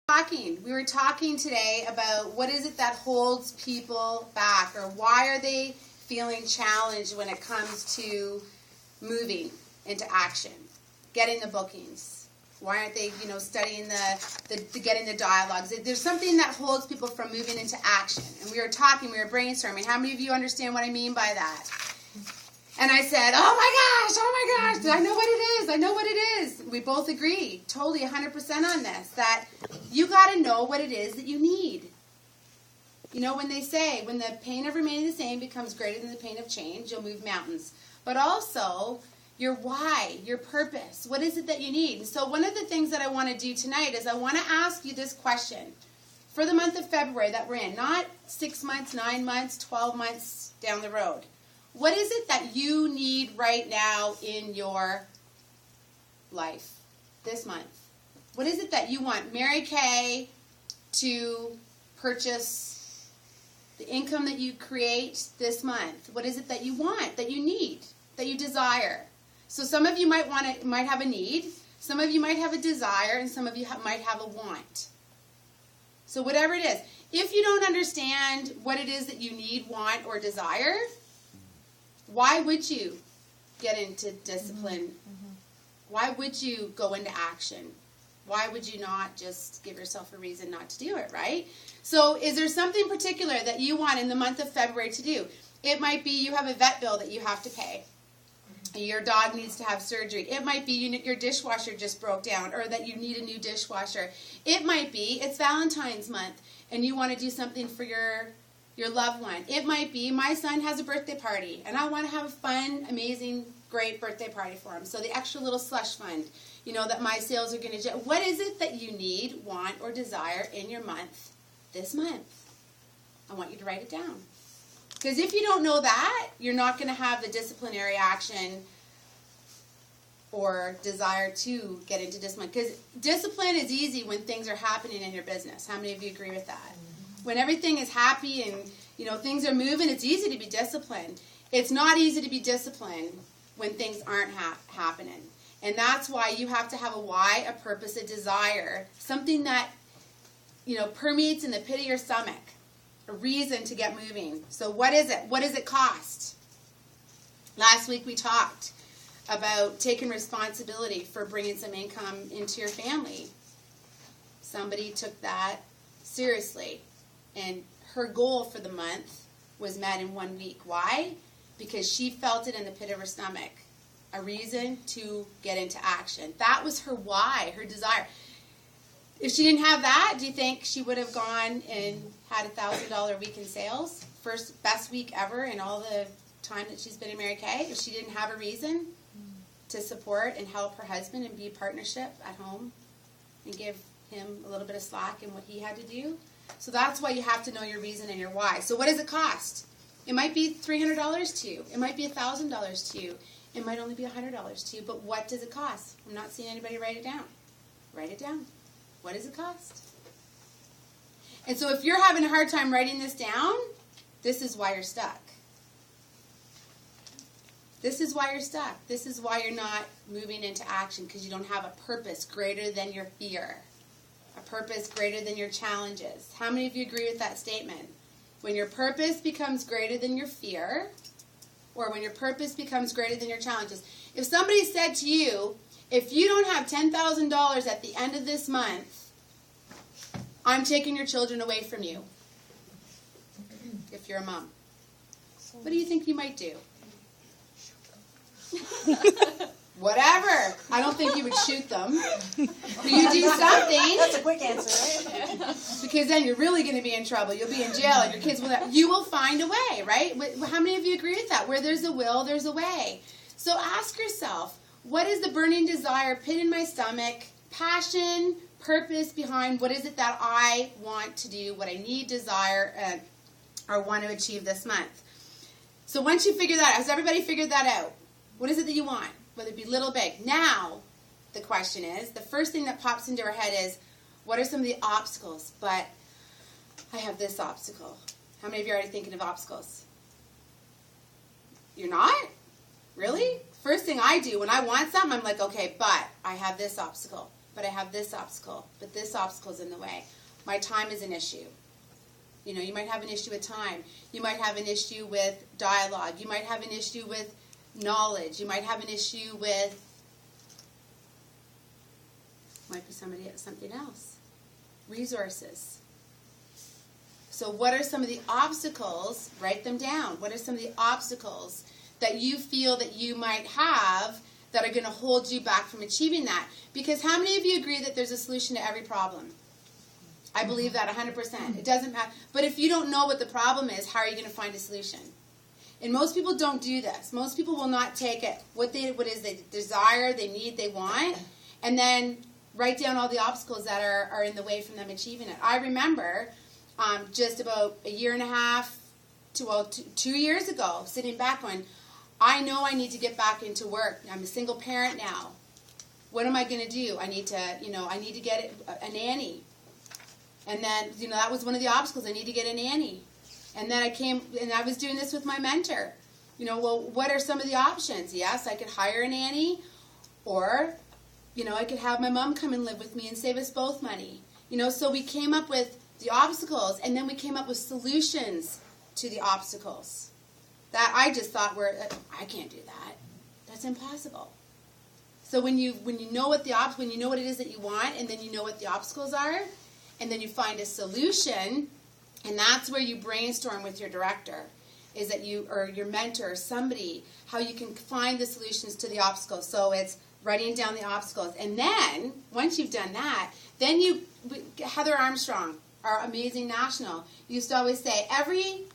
We were talking today about what is it that holds people back, or why are they feeling challenged when it comes to moving into action, getting the bookings. Why aren't they, studying the getting the dialogues? There's something that holds people from moving into action. And we were brainstorming. How many of you understand what I mean by that? And I said, oh my gosh, I know what it is. We both agree, totally 100% on this, that you got to know what it is that you need. When they say, when the pain of remaining the same becomes greater than the pain of change, you'll move mountains. But also, your why, your purpose, what is it that you need? And so one of the things that I want to do tonight is I want to ask you this question. For the month of February that we're in, not 6 months, 9 months, 12 months down the road. What is it that you need right now in your life this month? What is it that you want Mary Kay to purchase, the income that you create this month? What is it that you want, that you need, that you desire? So some of you might have a need, some of you might have a desire, and some of you might have a want. So whatever it is, if you don't understand what it is that you need, want, or desire, why would you get into discipline? Why would you go into action? Why would you not just give yourself a reason not to do it, right? So is there something particular that you want in the month of February to do? It might be you have a vet bill that you have to pay. Your dog needs to have surgery. It might be your dishwasher just broke down, or that you need a new dishwasher. It might be it's Valentine's month and you want to do something for your loved one. It might be my son has a birthday party and I want to have a fun, amazing, great birthday party for him. So the extra little slush fund, that my sales are going to generate. What is it that you need, want, or desire in your month this month? I want you to write it down. Because if you don't know that, you're not going to have the disciplinary action or desire to get into discipline. Because discipline is easy when things are happening in your business. How many of you agree with that? When everything is happy and things are moving, it's easy to be disciplined. It's not easy to be disciplined when things aren't happening. And that's why you have to have a why, a purpose, a desire, something that permeates in the pit of your stomach, a reason to get moving. So what is it? What does it cost? Last week we talked about taking responsibility for bringing some income into your family. Somebody took that seriously. And her goal for the month was met in 1 week. Why? Because she felt it in the pit of her stomach. A reason to get into action. That was her why, her desire. If she didn't have that, do you think she would have gone and had $1,000 week in sales? Best week ever in all the time that she's been in Mary Kay? If she didn't have a reason to support and help her husband and be a partnership at home and give him a little bit of slack in what he had to do? So that's why you have to know your reason and your why. So what does it cost? It might be $300 to you. It might be $1,000 to you. It might only be $100 to you. But what does it cost? I'm not seeing anybody write it down. Write it down. What does it cost? And so if you're having a hard time writing this down, this is why you're stuck. This is why you're stuck. This is why you're not moving into action, because you don't have a purpose greater than your fear. A purpose greater than your challenges. How many of you agree with that statement? When your purpose becomes greater than your fear, or when your purpose becomes greater than your challenges. If somebody said to you, if you don't have $10,000 at the end of this month, I'm taking your children away from you. If you're a mom. What do you think you might do? Whatever. I don't think you would shoot them. But you do something. That's a quick answer, right? Because then you're really going to be in trouble. You'll be in jail, and your kids will. You will find a way, right? How many of you agree with that? Where there's a will, there's a way. So ask yourself, what is the burning desire, pit in my stomach, passion, purpose behind what is it that I want to do, what I need, desire, or want to achieve this month? So once you figure that out, has everybody figured that out? What is it that you want? Whether it be little or big. Now, the question is, the first thing that pops into our head is, what are some of the obstacles? But I have this obstacle. How many of you are already thinking of obstacles? You're not? Really? First thing I do when I want something, I'm like, okay, but I have this obstacle. but I have this obstacle, but this obstacle's in the way. My time is an issue. You know, you might have an issue with time. You might have an issue with dialogue. You might have an issue with knowledge. You might have an issue with, might be something else. Resources. So what are some of the obstacles? Write them down. What are some of the obstacles that you feel that you might have that are going to hold you back from achieving that? Because how many of you agree that there's a solution to every problem? I believe that 100%. It doesn't matter. But if you don't know what the problem is, how are you going to find a solution? And most people don't do this. Most people will not take it, what is they desire, they need, they want, and then write down all the obstacles that are in the way from them achieving it. I remember just about a year and a half to 2 years ago, sitting back going, I know I need to get back into work. I'm a single parent now. What am I going to do? I need to get a nanny. And then, that was one of the obstacles. I need to get a nanny. And then I was doing this with my mentor. Well, what are some of the options? Yes, I could hire a nanny, or, I could have my mom come and live with me and save us both money. So we came up with the obstacles, and then we came up with solutions to the obstacles that I just thought I can't do that. That's impossible. So when you know what when you know what it is that you want, and then you know what the obstacles are, and then you find a solution, and that's where you brainstorm with your director, is that or your mentor or somebody, how you can find the solutions to the obstacles. So it's writing down the obstacles. And then, once you've done that, then Heather Armstrong, our amazing national, used to always say, everything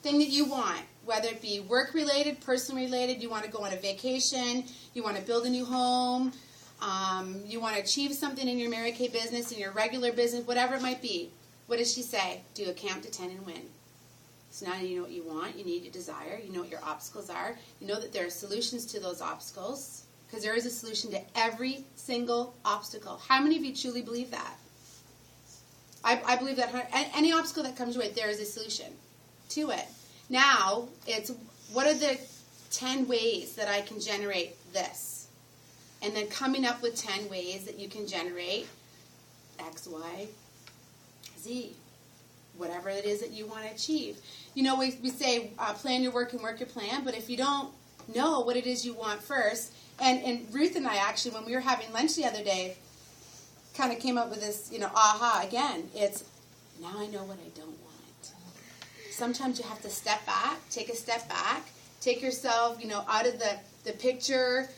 that you want, whether it be work-related, personal-related, you want to go on a vacation, you want to build a new home, you want to achieve something in your Mary Kay business, in your regular business, whatever it might be. What does she say? Do a count to 10 and win. So now you know what you want, you need, you desire, you know what your obstacles are, you know that there are solutions to those obstacles, because there is a solution to every single obstacle. How many of you truly believe that? I believe that any obstacle that comes your way, there is a solution to it. Now, it's what are the 10 ways that I can generate this? And then coming up with 10 ways that you can generate X, Y, Z. Whatever it is that you want to achieve. We say plan your work and work your plan, but if you don't know what it is you want first, and Ruth and I actually, when we were having lunch the other day, kind of came up with this, aha, again, it's, now I know what I don't want. Sometimes you have to step back, take a step back, take yourself, out of the picture,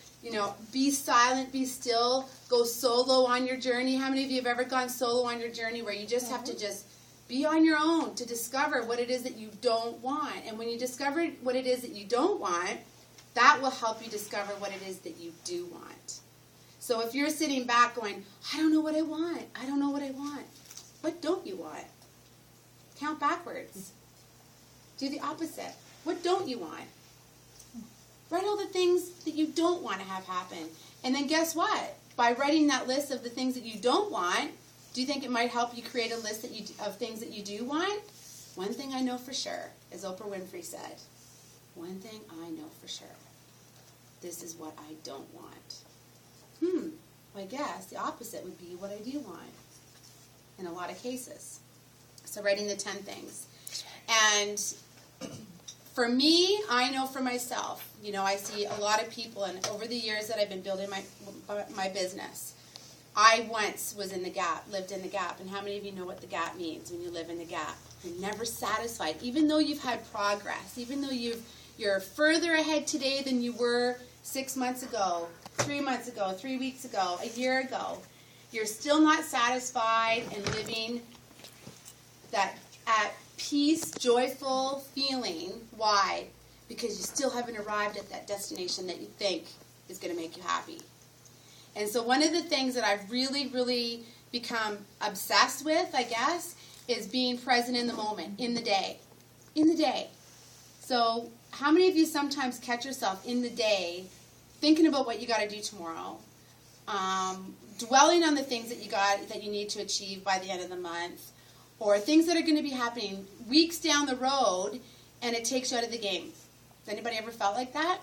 be silent, be still, go solo on your journey. How many of you have ever gone solo on your journey where you just have to just be on your own to discover what it is that you don't want? And when you discover what it is that you don't want, that will help you discover what it is that you do want. So if you're sitting back going, I don't know what I want, I don't know what I want, what don't you want? Count backwards. Do the opposite. What don't you want? Write all the things that you don't want to have happen. And then guess what? By writing that list of the things that you don't want, do you think it might help you create a list of things that you do want? One thing I know for sure, as Oprah Winfrey said, one thing I know for sure, this is what I don't want. Well, I guess the opposite would be what I do want in a lot of cases. So writing the 10 things. And for me, I know for myself, I see a lot of people, and over the years that I've been building my business, I once was in the gap, lived in the gap. And how many of you know what the gap means when you live in the gap? You're never satisfied. Even though you've had progress, even though you're further ahead today than you were 6 months ago, 3 months ago, 3 weeks ago, a year ago, you're still not satisfied and living that at peace, joyful feeling. Why? Because you still haven't arrived at that destination that you think is going to make you happy. And so one of the things that I've really, really become obsessed with, I guess, is being present in the moment, in the day. In the day. So how many of you sometimes catch yourself in the day thinking about what you got to do tomorrow, dwelling on the things that you need to achieve by the end of the month, or things that are going to be happening weeks down the road, and it takes you out of the game? Has anybody ever felt like that?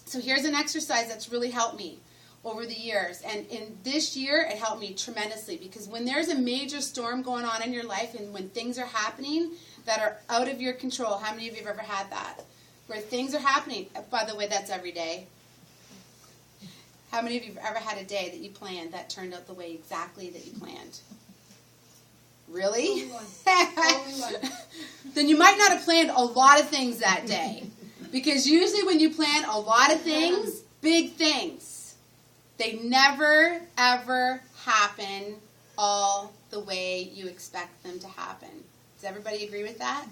So here's an exercise that's really helped me. over the years. And in this year, it helped me tremendously, because when there's a major storm going on in your life and when things are happening that are out of your control, how many of you have ever had that? Where things are happening, by the way, that's every day. How many of you have ever had a day that you planned that turned out the way exactly that you planned? Really? Only one. Only one. Then you might not have planned a lot of things that day. Because usually when you plan a lot of things, big things, they never, ever happen all the way you expect them to happen. Does everybody agree with that?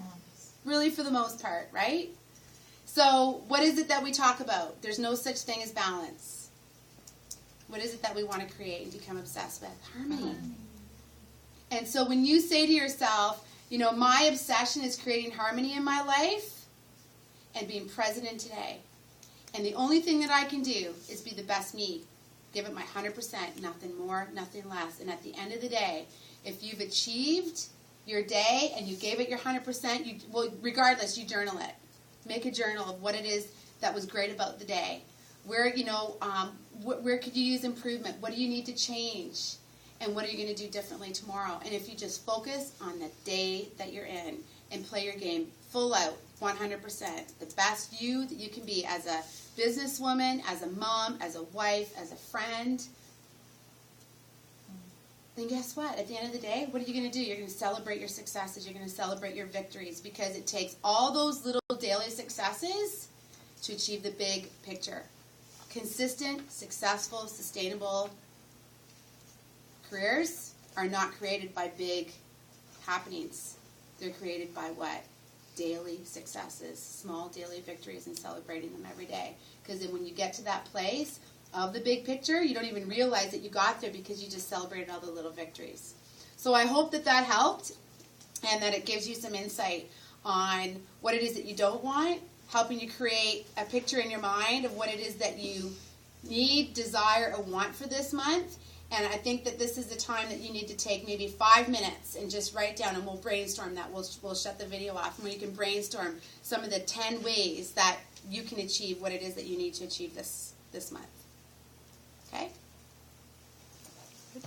Really, for the most part, right? So what is it that we talk about? There's no such thing as balance. What is it that we want to create and become obsessed with? Harmony. And so when you say to yourself, you know, my obsession is creating harmony in my life and being present in today. And the only thing that I can do is be the best me. Give it my 100%, nothing more, nothing less. And at the end of the day, if you've achieved your day and you gave it your 100%, regardless, you journal it. Make a journal of what it is that was great about the day. Where, you know, where could you use improvement? What do you need to change? And what are you going to do differently tomorrow? And if you just focus on the day that you're in and play your game full out, 100%, the best you that you can be as a businesswoman, as a mom, as a wife, as a friend, then guess what? At the end of the day, what are you going to do? You're going to celebrate your successes. You're going to celebrate your victories, because it takes all those little daily successes to achieve the big picture. Consistent, successful, sustainable careers are not created by big happenings. They're created by what? Daily successes, small daily victories, and celebrating them every day. Because then when you get to that place of the big picture, you don't even realize that you got there because you just celebrated all the little victories. So I hope that that helped, and that it gives you some insight on what it is that you don't want, helping you create a picture in your mind of what it is that you need, desire, or want for this month. And I think that this is the time that you need to take maybe 5 minutes and just write down, and we'll brainstorm that. We'll shut the video off, and you can brainstorm some of the 10 ways that you can achieve what it is that you need to achieve this month. Okay? Good.